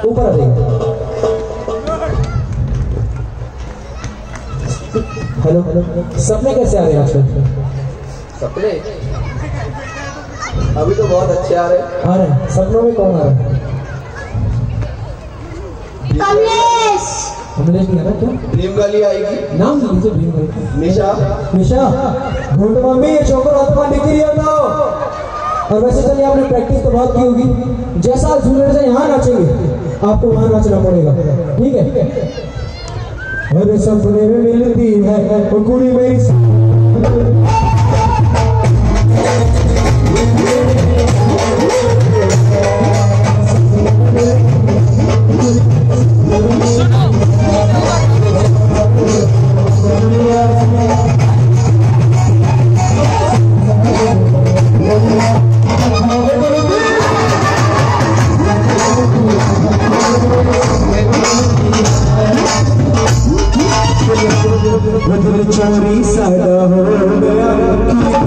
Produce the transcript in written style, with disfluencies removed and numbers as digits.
ऊपर आ जाइए। हेलो, सपने कैसे आ रहे हैं आजकल? सपने अभी तो बहुत अच्छे आ रहे हैं। सपनों में कौन आ रहा है? कमलेश। कमलेश नहीं आ रहा क्या? ड्रीम गर्ल आएगी। नाम लीजिए ड्रीम गर्ल। निशा। निशा घुट मम्मी छोकर आत्मा निकली हो। और वैसे चलिए आपने प्रैक्टिस तो बहुत की होगी। जैसा झूले से यहाँ नाचेंगे आपको वहाँ नाचना पड़ेगा, ठीक है? अरे सपने में मिलती है वो कुड़ी मेरी। चोरी सादा हो गया।